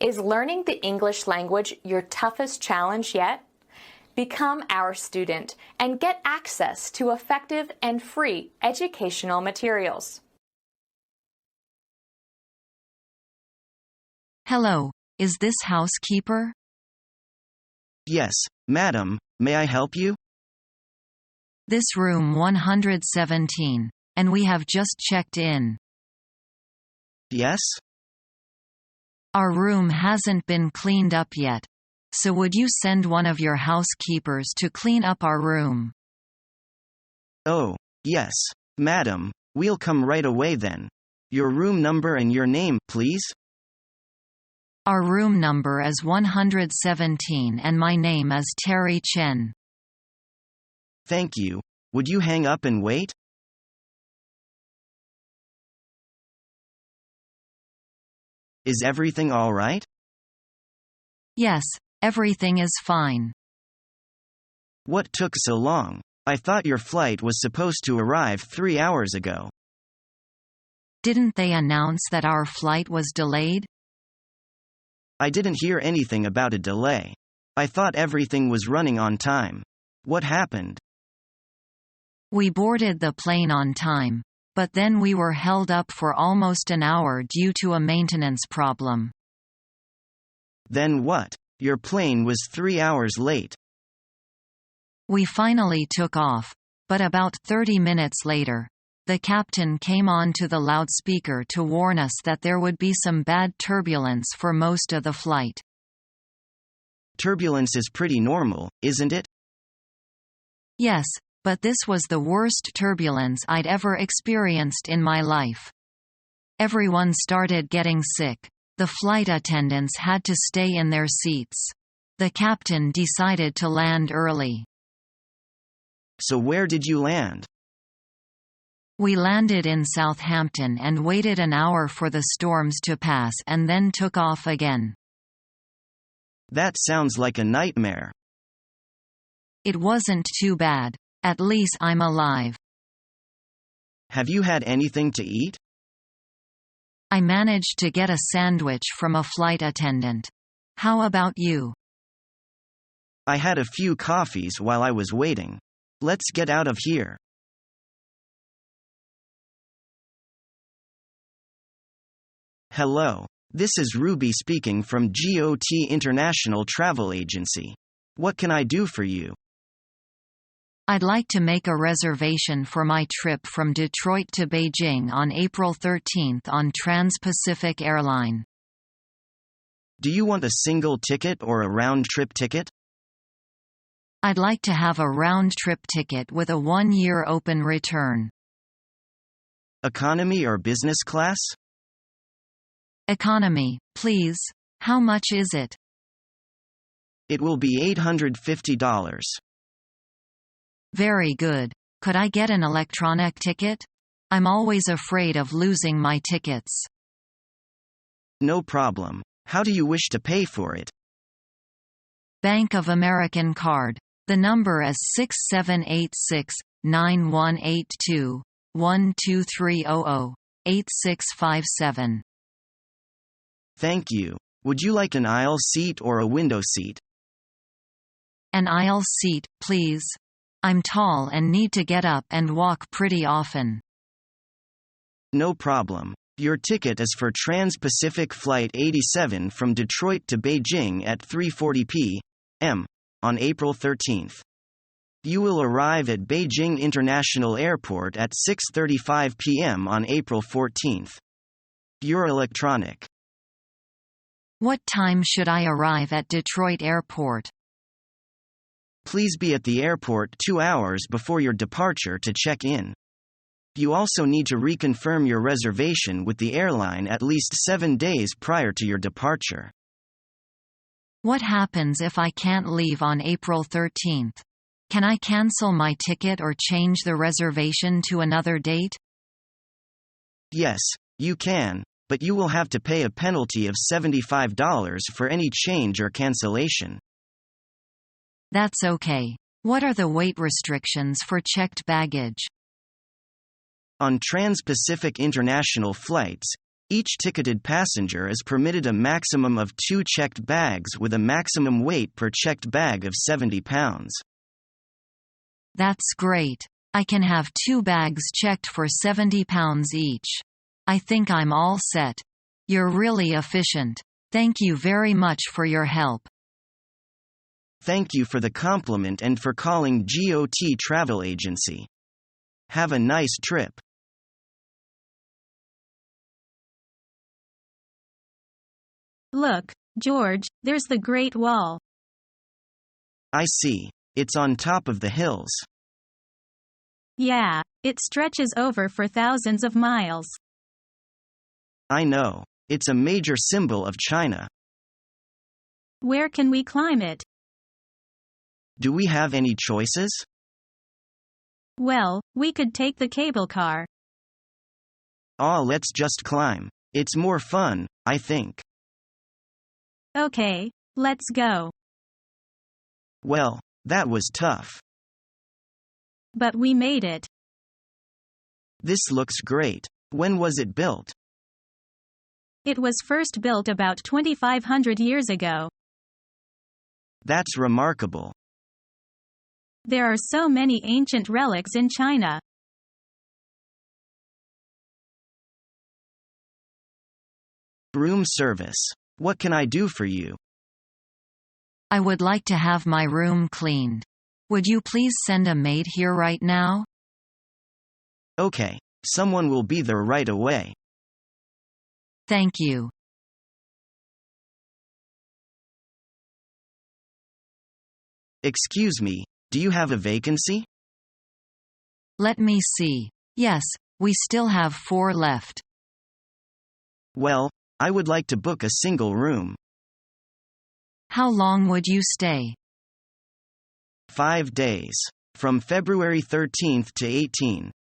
Is learning the English language your toughest challenge yet? Become our student and get access to effective and free educational materials. Hello, is this housekeeper? Yes, madam, may I help you? This room 117, and we have just checked in. Yes? Our room hasn't been cleaned up yet, so would you send one of your housekeepers to clean up our room? Oh, yes, madam, we'll come right away then. Your room number and your name, please? Our room number is 117 and my name is Terry Chen. Thank you. Would you hang up and wait? Is everything all right? Yes, everything is fine. What took so long? I thought your flight was supposed to arrive 3 hours ago. Didn't they announce that our flight was delayed? I didn't hear anything about a delay. I thought everything was running on time. What happened? We boarded the plane on time, but then we were held up for almost an hour due to a maintenance problem. Then what? Your plane was 3 hours late. We finally took off, but about 30 minutes later, the captain came on to the loudspeaker to warn us that there would be some bad turbulence for most of the flight. Turbulence is pretty normal, isn't it? Yes, but this was the worst turbulence I'd ever experienced in my life. Everyone started getting sick. The flight attendants had to stay in their seats. The captain decided to land early. So where did you land? We landed in Southampton and waited an hour for the storms to pass and then took off again. That sounds like a nightmare. It wasn't too bad. At least I'm alive. Have you had anything to eat? I managed to get a sandwich from a flight attendant. How about you? I had a few coffees while I was waiting. Let's get out of here. Hello. This is Ruby speaking from GOT International Travel Agency. What can I do for you? I'd like to make a reservation for my trip from Detroit to Beijing on April 13th on Trans-Pacific Airline. Do you want a single ticket or a round-trip ticket? I'd like to have a round-trip ticket with a 1-year open return. Economy or business class? Economy, please. How much is it? It will be $850. Very good. Could I get an electronic ticket? I'm always afraid of losing my tickets. No problem. How do you wish to pay for it? Bank of American card. The number is 6786-9182-12300-8657. Thank you. Would you like an aisle seat or a window seat? An aisle seat, please. I'm tall and need to get up and walk pretty often. No problem. Your ticket is for Trans-Pacific Flight 87 from Detroit to Beijing at 3:40 p.m. on April 13th. You will arrive at Beijing International Airport at 6:35 p.m. on April 14th. You're electronic. What time should I arrive at Detroit Airport? Please be at the airport 2 hours before your departure to check in. You also need to reconfirm your reservation with the airline at least 7 days prior to your departure. What happens if I can't leave on April 13th? Can I cancel my ticket or change the reservation to another date? Yes, you can, but you will have to pay a penalty of $75 for any change or cancellation. That's okay. What are the weight restrictions for checked baggage? On Trans-Pacific international flights, Each ticketed passenger is permitted a maximum of 2 checked bags with a maximum weight per checked bag of 70 pounds. That's great. I can have 2 bags checked for 70 pounds each. I think I'm all set. You're really efficient. Thank you very much for your help. Thank you for the compliment and for calling GOT Travel Agency. Have a nice trip. Look, George, there's the Great Wall. I see. It's on top of the hills. Yeah, it stretches over for thousands of miles. I know. It's a major symbol of China. Where can we climb it? Do we have any choices? Well, we could take the cable car. Let's just climb. It's more fun, I think. Okay, let's go. Well, that was tough. But we made it. This looks great. When was it built? It was first built about 2,500 years ago. That's remarkable. There are so many ancient relics in China. Broom Service. What can I do for you? I would like to have my room cleaned. Would you please send a maid here right now? Okay, someone will be there right away. Thank you. Excuse me, do you have a vacancy? Let me see. Yes, we still have 4 left. Well, I would like to book a single room. How long would you stay? 5 days. From February 13th to 18.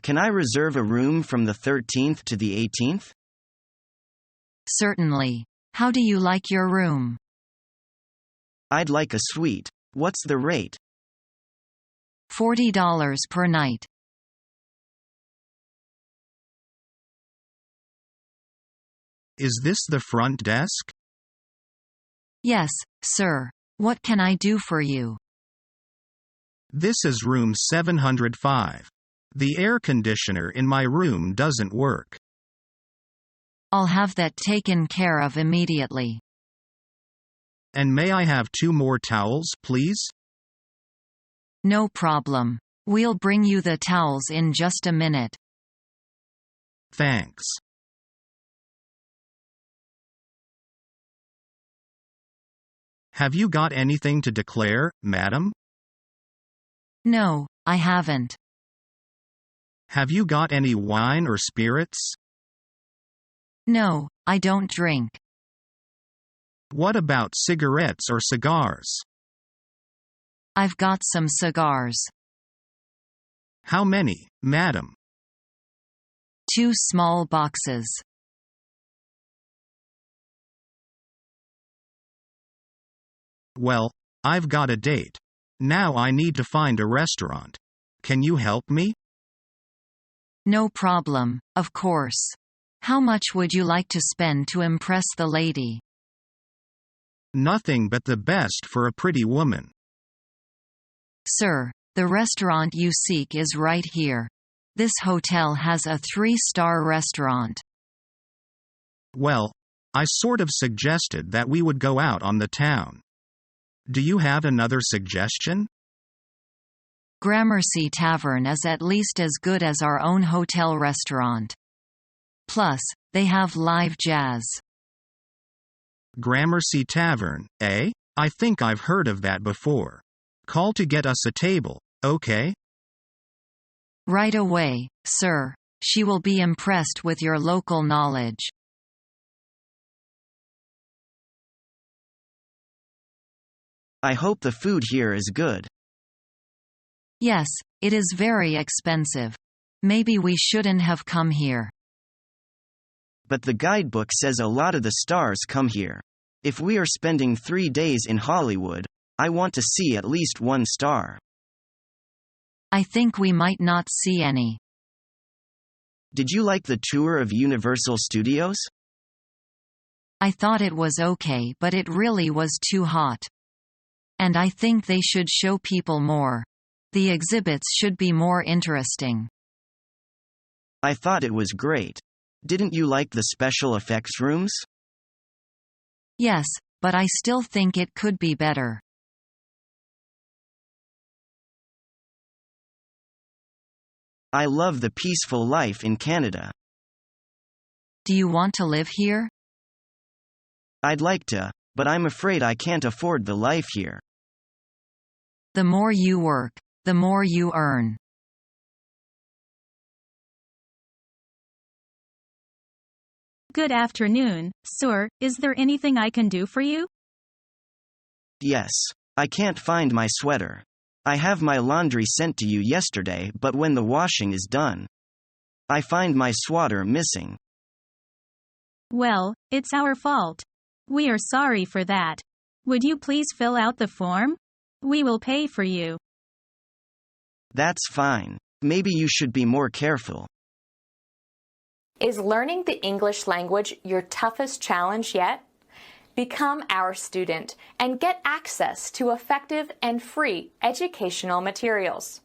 Can I reserve a room from the 13th to the 18th? Certainly. How do you like your room? I'd like a suite. What's the rate? $40 per night. Is this the front desk? Yes, sir. What can I do for you? This is room 705. The air conditioner in my room doesn't work. I'll have that taken care of immediately. And may I have 2 more towels, please? No problem. We'll bring you the towels in just a minute. Thanks. Have you got anything to declare, madam? No, I haven't. Have you got any wine or spirits? No, I don't drink. What about cigarettes or cigars? I've got some cigars. How many, madam? 2 small boxes. Well, I've got a date. Now I need to find a restaurant. Can you help me? No problem, of course. How much would you like to spend to impress the lady? Nothing but the best for a pretty woman. Sir, the restaurant you seek is right here. This hotel has a 3-star restaurant. Well, I sort of suggested that we would go out on the town. Do you have another suggestion? Gramercy Tavern is at least as good as our own hotel restaurant. Plus, they have live jazz. Gramercy Tavern, eh? I think I've heard of that before. Call to get us a table, okay? Right away, sir. She will be impressed with your local knowledge. I hope the food here is good. Yes, it is very expensive. Maybe we shouldn't have come here. But the guidebook says a lot of the stars come here. If we are spending 3 days in Hollywood, I want to see at least 1 star. I think we might not see any. Did you like the tour of Universal Studios? I thought it was okay, but it really was too hot. And I think they should show people more. The exhibits should be more interesting. I thought it was great. Didn't you like the special effects rooms? Yes, but I still think it could be better. I love the peaceful life in Canada. Do you want to live here? I'd like to, but I'm afraid I can't afford the life here. The more you work, the more you earn. Good afternoon, sir. Is there anything I can do for you? Yes. I can't find my sweater. I have my laundry sent to you yesterday, but when the washing is done, I find my sweater missing. Well, it's our fault. We are sorry for that. Would you please fill out the form? We will pay for you. That's fine. Maybe you should be more careful. Is learning the English language your toughest challenge yet? Become our student and get access to effective and free educational materials.